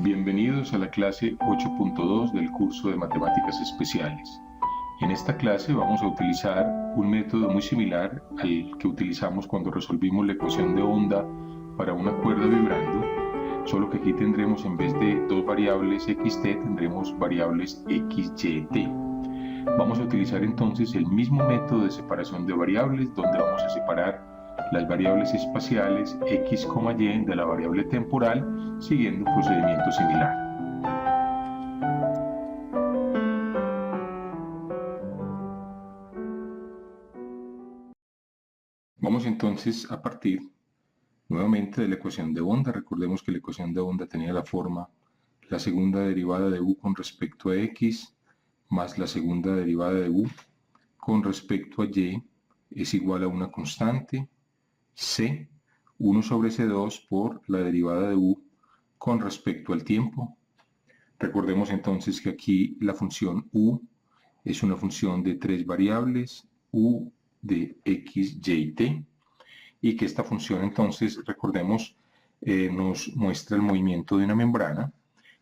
Bienvenidos a la clase 8.2 del curso de Matemáticas Especiales. En esta clase vamos a utilizar un método muy similar al que utilizamos cuando resolvimos la ecuación de onda para una cuerda vibrando, solo que aquí tendremos, en vez de dos variables xt, tendremos variables x, y, t. Vamos a utilizar entonces el mismo método de separación de variables, donde vamos a separar las variables espaciales x, y de la variable temporal, siguiendo un procedimiento similar. Vamos entonces a partir nuevamente de la ecuación de onda. Recordemos que la ecuación de onda tenía la forma: la segunda derivada de u con respecto a x más la segunda derivada de u con respecto a y es igual a una constante, c, 1 sobre c2 por la derivada de u con respecto al tiempo. Recordemos entonces que aquí la función u es una función de tres variables, u de x, y y t, y que esta función entonces, recordemos, nos muestra el movimiento de una membrana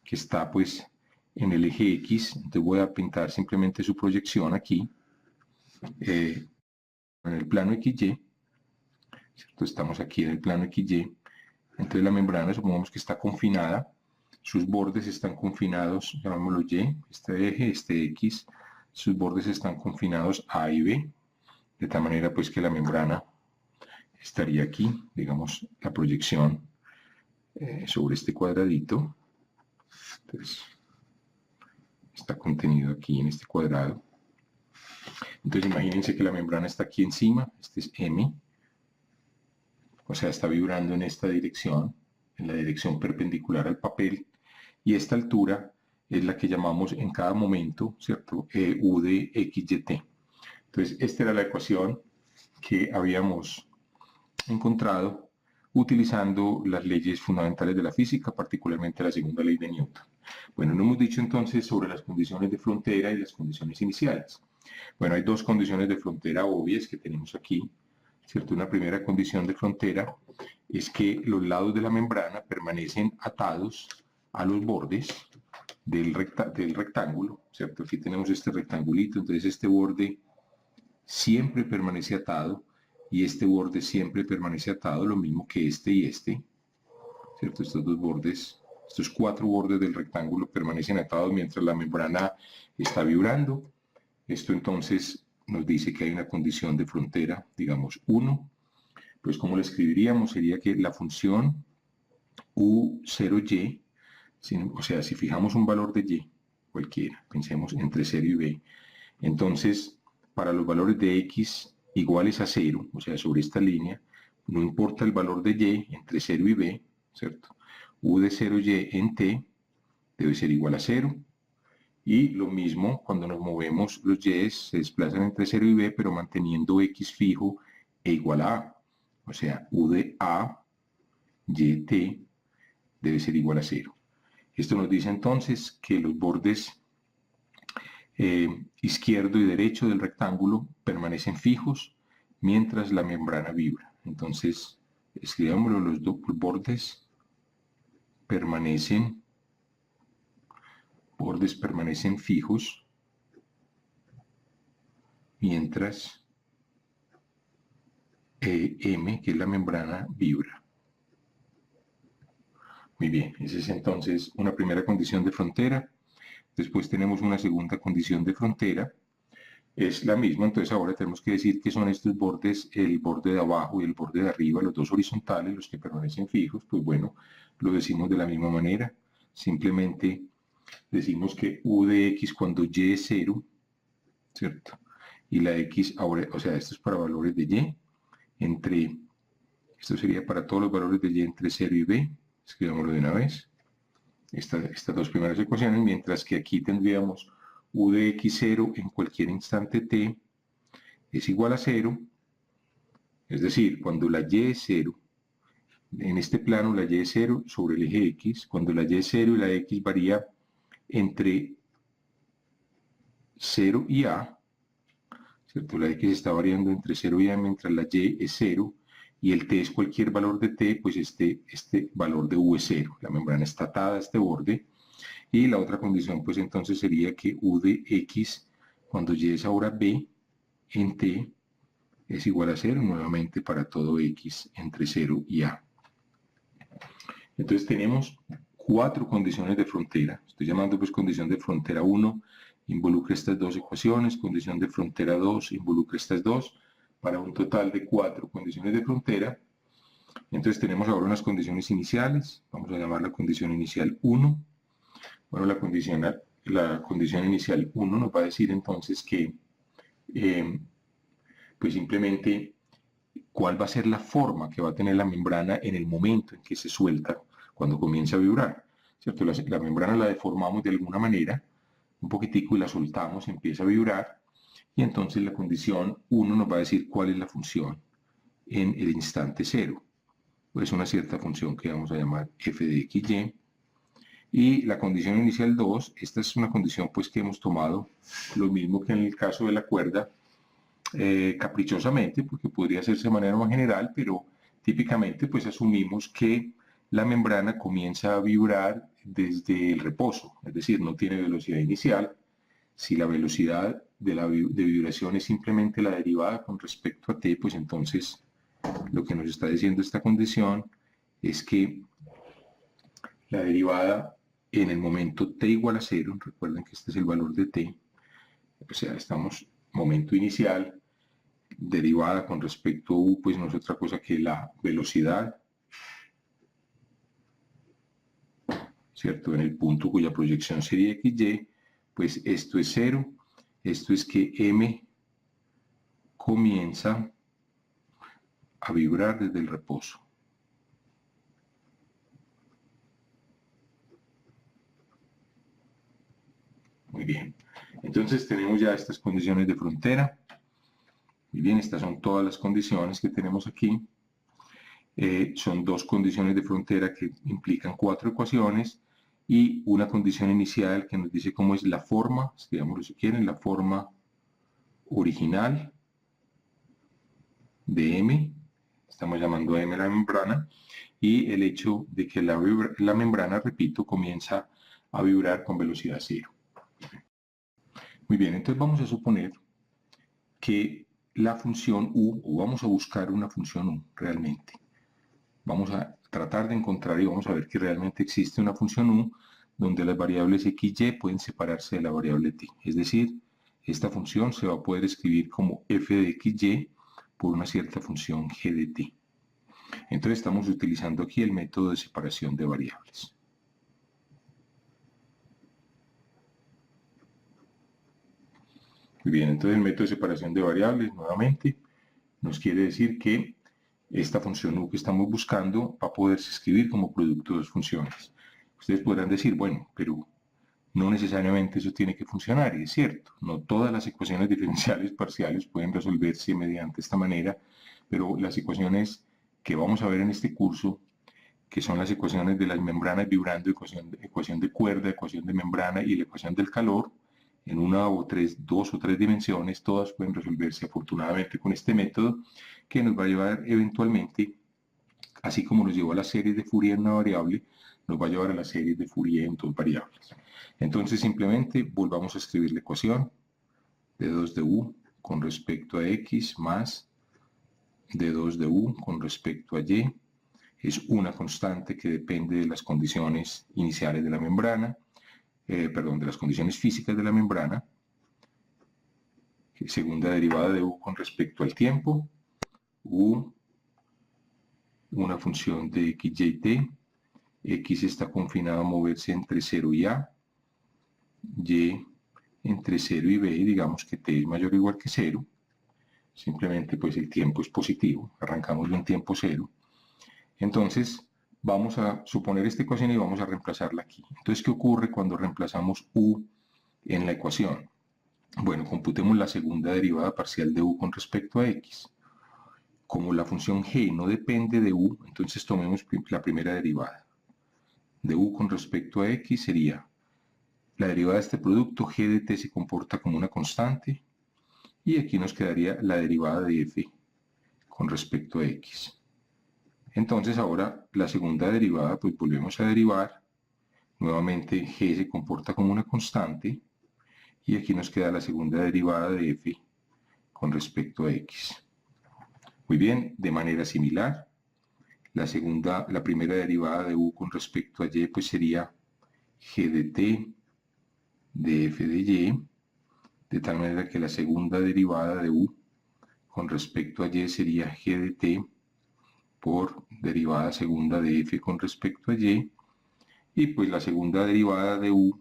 que está pues en el eje x. Entonces voy a pintar simplemente su proyección aquí, en el plano XY, ¿cierto? Estamos aquí en el plano XY. Entonces la membrana, supongamos que está confinada, sus bordes están confinados, llamémoslo Y, este eje, este X, sus bordes están confinados A y B, de tal manera pues que la membrana estaría aquí, digamos, la proyección sobre este cuadradito. Entonces, está contenido aquí en este cuadrado. Entonces imagínense que la membrana está aquí encima, este es M, o sea, está vibrando en esta dirección, en la dirección perpendicular al papel, y esta altura es la que llamamos en cada momento, ¿cierto? U de x, y, t. Entonces, esta era la ecuación que habíamos encontrado utilizando las leyes fundamentales de la física, particularmente la segunda ley de Newton. Bueno, no hemos dicho entonces sobre las condiciones de frontera y las condiciones iniciales. Bueno, hay dos condiciones de frontera obvias que tenemos aquí, ¿cierto? Una primera condición de frontera es que los lados de la membrana permanecen atados a los bordes del rectángulo, ¿cierto? Aquí tenemos este rectangulito, entonces este borde siempre permanece atado y este borde siempre permanece atado, lo mismo que este y este, ¿cierto? Estos dos bordes, estos cuatro bordes del rectángulo permanecen atados mientras la membrana está vibrando. Esto entonces nos dice que hay una condición de frontera, digamos 1. Pues ¿cómo la escribiríamos? Sería que la función u0y, o sea, si fijamos un valor de y, cualquiera, pensemos entre 0 y b, entonces para los valores de x iguales a 0, o sea, sobre esta línea, no importa el valor de y entre 0 y b, ¿cierto? U de 0y en t debe ser igual a 0. Y lo mismo cuando nos movemos, los y se desplazan entre 0 y b, pero manteniendo x fijo e igual a a. O sea, u de a, y, t debe ser igual a 0. Esto nos dice entonces que los bordes izquierdo y derecho del rectángulo permanecen fijos mientras la membrana vibra. Entonces, escribámoslo: los bordes permanecen fijos mientras M, que es la membrana, vibra. Muy bien, esa es entonces una primera condición de frontera. Después tenemos una segunda condición de frontera. Es la misma, entonces ahora tenemos que decir que son estos bordes, el borde de abajo y el borde de arriba, los dos horizontales, los que permanecen fijos. Pues bueno, lo decimos de la misma manera. Simplemente decimos que u de x cuando y es 0, ¿cierto? Y la x ahora, o sea, esto es para valores de y, esto sería para todos los valores de y entre 0 y b, escribámoslo de una vez, estas dos primeras ecuaciones, mientras que aquí tendríamos u de x0 en cualquier instante t es igual a 0, es decir, cuando la y es 0, en este plano la y es 0 sobre el eje x, cuando la y es 0 y la x varía entre 0 y a, ¿cierto? La x está variando entre 0 y a mientras la y es 0, y el t es cualquier valor de t, pues este valor de u es 0. La membrana está atada a este borde. Y la otra condición, pues entonces sería que u de x, cuando y es ahora b, en t, es igual a 0 nuevamente para todo x entre 0 y a. Entonces tenemos 4 condiciones de frontera. Estoy llamando pues condición de frontera 1, involucra estas dos ecuaciones, condición de frontera 2, involucra estas dos, para un total de 4 condiciones de frontera. Entonces tenemos ahora unas condiciones iniciales, vamos a llamar la condición inicial 1. Bueno, la condición inicial 1 nos va a decir entonces que pues simplemente cuál va a ser la forma que va a tener la membrana en el momento en que se suelta, cuando comienza a vibrar, ¿cierto? La membrana la deformamos de alguna manera, un poquitico, y la soltamos, empieza a vibrar, y entonces la condición 1 nos va a decir cuál es la función en el instante 0. Es una cierta función que vamos a llamar f de xy. Y la condición inicial 2, esta es una condición pues que hemos tomado, lo mismo que en el caso de la cuerda, caprichosamente, porque podría hacerse de manera más general, pero típicamente pues asumimos que la membrana comienza a vibrar desde el reposo, es decir, no tiene velocidad inicial. Si la velocidad de vibración es simplemente la derivada con respecto a t, pues entonces lo que nos está diciendo esta condición es que la derivada en el momento t igual a 0, recuerden que este es el valor de t, o sea, estamos momento inicial, derivada con respecto a u, pues no es otra cosa que la velocidad, ¿cierto? En el punto cuya proyección sería xy, pues esto es 0, esto es que m comienza a vibrar desde el reposo. Muy bien, entonces tenemos ya estas condiciones de frontera. Muy bien, estas son todas las condiciones que tenemos aquí. Son dos condiciones de frontera que implican 4 ecuaciones y una condición inicial que nos dice cómo es la forma, escribámoslo si quieren, la forma original de M, estamos llamando a M la membrana, y el hecho de que la membrana, repito, comienza a vibrar con velocidad 0. Muy bien, entonces vamos a suponer que la función u, o vamos a buscar una función u realmente. Vamos a tratar de encontrar y vamos a ver que realmente existe una función u donde las variables x, y pueden separarse de la variable t. Es decir, esta función se va a poder escribir como f de x, y por una cierta función g de t. Entonces estamos utilizando aquí el método de separación de variables. Muy bien, entonces el método de separación de variables, nuevamente, nos quiere decir que esta función u que estamos buscando va a poderse escribir como producto de dos funciones. Ustedes podrán decir, bueno, pero no necesariamente eso tiene que funcionar, y es cierto, no todas las ecuaciones diferenciales parciales pueden resolverse mediante esta manera, pero las ecuaciones que vamos a ver en este curso, que son las ecuaciones de las membranas vibrando, ecuación de cuerda, ecuación de membrana y la ecuación del calor, en dos o tres dimensiones, todas pueden resolverse afortunadamente con este método, que nos va a llevar eventualmente, así como nos llevó a la serie de Fourier en una variable, nos va a llevar a la serie de Fourier en dos variables. Entonces simplemente volvamos a escribir la ecuación de 2 de u con respecto a x más de 2 de u con respecto a y. Es una constante que depende de las condiciones iniciales de la membrana, de las condiciones físicas de la membrana. Segunda derivada de u con respecto al tiempo. U, una función de x, y, t. X está confinado a moverse entre 0 y a. Y entre 0 y b, digamos que t es mayor o igual que 0. Simplemente pues el tiempo es positivo. Arrancamos de un tiempo 0. Entonces vamos a suponer esta ecuación y vamos a reemplazarla aquí. Entonces, ¿qué ocurre cuando reemplazamos u en la ecuación? Bueno, computemos la segunda derivada parcial de u con respecto a x. Como la función g no depende de u, entonces tomemos la primera derivada. De u con respecto a x sería la derivada de este producto, g de t se comporta como una constante, y aquí nos quedaría la derivada de f con respecto a x. Entonces ahora la segunda derivada, pues volvemos a derivar. Nuevamente g se comporta como una constante y aquí nos queda la segunda derivada de f con respecto a x. Muy bien, de manera similar, la primera derivada de u con respecto a y pues sería g de t de f de y, de tal manera que la segunda derivada de u con respecto a y sería g de t por derivada segunda de f con respecto a y, y pues la segunda derivada de u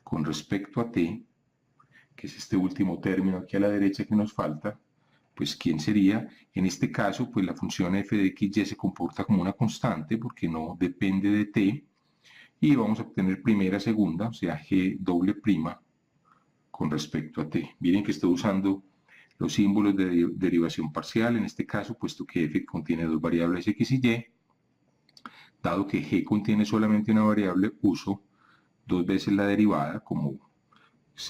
con respecto a t, que es este último término aquí a la derecha que nos falta, pues ¿quién sería? En este caso, pues la función f de x y se comporta como una constante porque no depende de t, y vamos a obtener primera, segunda, o sea, g doble prima con respecto a t. Miren que estoy usando los símbolos de derivación parcial, en este caso, puesto que f contiene dos variables x y y, dado que g contiene solamente una variable, uso dos veces la derivada, como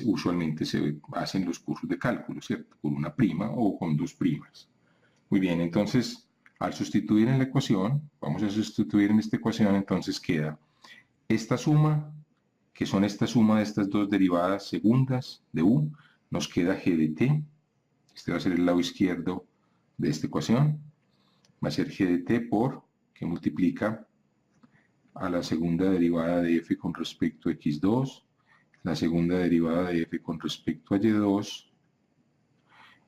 usualmente se hacen los cursos de cálculo, ¿cierto? Con una prima o con dos primas. Muy bien, entonces, al sustituir en la ecuación, vamos a sustituir en esta ecuación, entonces queda esta suma, que son esta suma de estas dos derivadas segundas de u, nos queda g de t, este va a ser el lado izquierdo de esta ecuación, va a ser g de t por, que multiplica a la segunda derivada de f con respecto a x2, la segunda derivada de f con respecto a y2,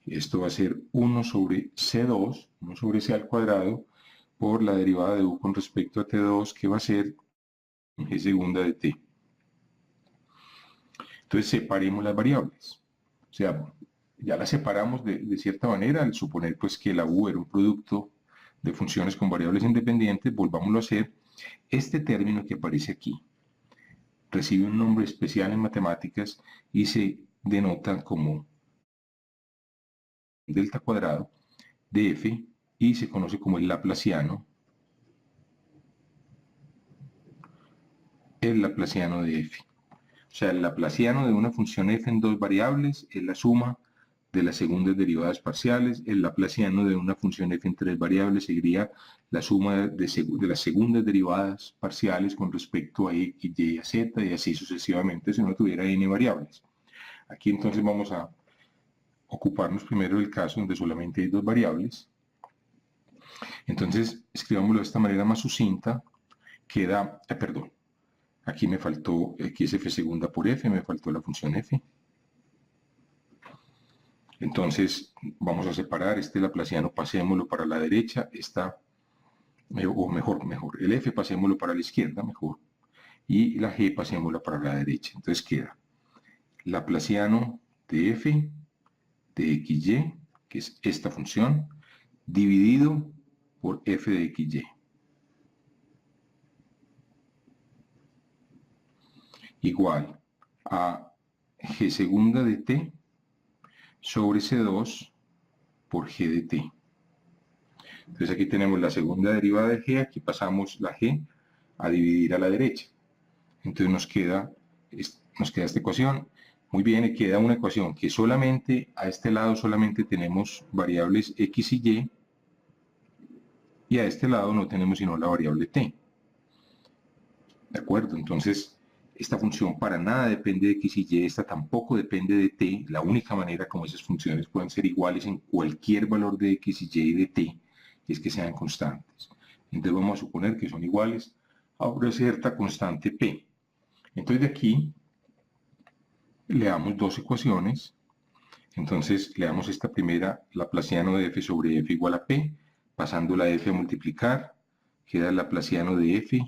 esto va a ser 1 sobre c2, 1 sobre c al cuadrado, por la derivada de u con respecto a t2, que va a ser g segunda de t. Entonces separemos las variables. O sea, ya las separamos de cierta manera, al suponer pues que la u era un producto de funciones con variables independientes, volvámoslo a hacer. Este término que aparece aquí recibe un nombre especial en matemáticas y se denota como delta cuadrado de f y se conoce como el laplaciano de f. O sea, el laplaciano de una función f en dos variables es la suma de las segundas derivadas parciales. El laplaciano de una función f en tres variables sería la suma de las segundas derivadas parciales con respecto a x, y, a z, y así sucesivamente si no tuviera n variables. Aquí entonces vamos a ocuparnos primero del caso donde solamente hay dos variables. Entonces, escribámoslo de esta manera más sucinta. Queda, perdón, aquí me faltó x f segunda por f, me faltó la función f. Entonces, vamos a separar este laplaciano, pasémoslo para la derecha, o mejor, el f pasémoslo para la izquierda, mejor, y la g pasémosla para la derecha. Entonces queda laplaciano de f de xy, que es esta función, dividido por f de xy. Igual a g segunda de t sobre c2 por g de t. Entonces aquí tenemos la segunda derivada de g, aquí pasamos la g a dividir a la derecha. Entonces nos queda esta ecuación. Muy bien, y queda una ecuación que solamente, a este lado solamente tenemos variables x y a este lado no tenemos sino la variable t. ¿De acuerdo? Entonces, esta función para nada depende de x y, esta tampoco depende de t. La única manera como esas funciones pueden ser iguales en cualquier valor de x y de t es que sean constantes. Entonces vamos a suponer que son iguales a una cierta constante p. Entonces de aquí le damos dos ecuaciones. Entonces le damos esta primera, laplaciano de f sobre f igual a p, pasando la f a multiplicar, queda el laplaciano de f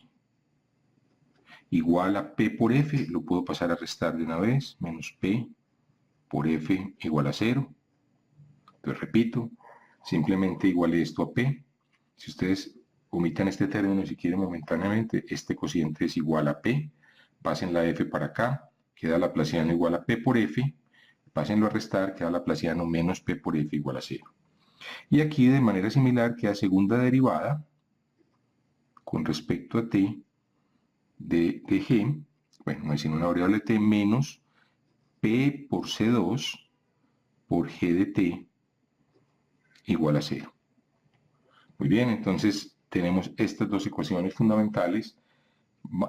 igual a p por f, lo puedo pasar a restar de una vez, menos p por f igual a 0. Entonces repito, simplemente iguale esto a p. Si ustedes omitan este término si quieren momentáneamente, este cociente es igual a p, pasen la f para acá, queda laplaciano igual a p por f, pásenlo a restar, queda laplaciano menos p por f igual a 0. Y aquí de manera similar queda segunda derivada con respecto a t de g, bueno, no es sino una variable t menos p por c2 por g de t igual a 0. Muy bien, entonces tenemos estas dos ecuaciones fundamentales.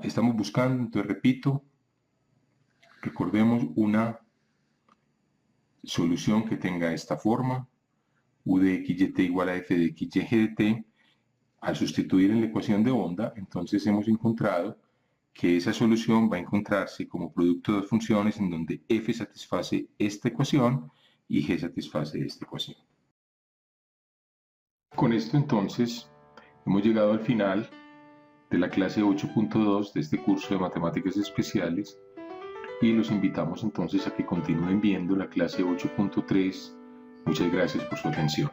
Estamos buscando, entonces repito, recordemos una solución que tenga esta forma, u de x y t igual a f de x y g de t. Al sustituir en la ecuación de onda, entonces hemos encontrado que esa solución va a encontrarse como producto de dos funciones en donde f satisface esta ecuación y g satisface esta ecuación. Con esto entonces hemos llegado al final de la clase 8.2 de este curso de matemáticas especiales y los invitamos entonces a que continúen viendo la clase 8.3. Muchas gracias por su atención.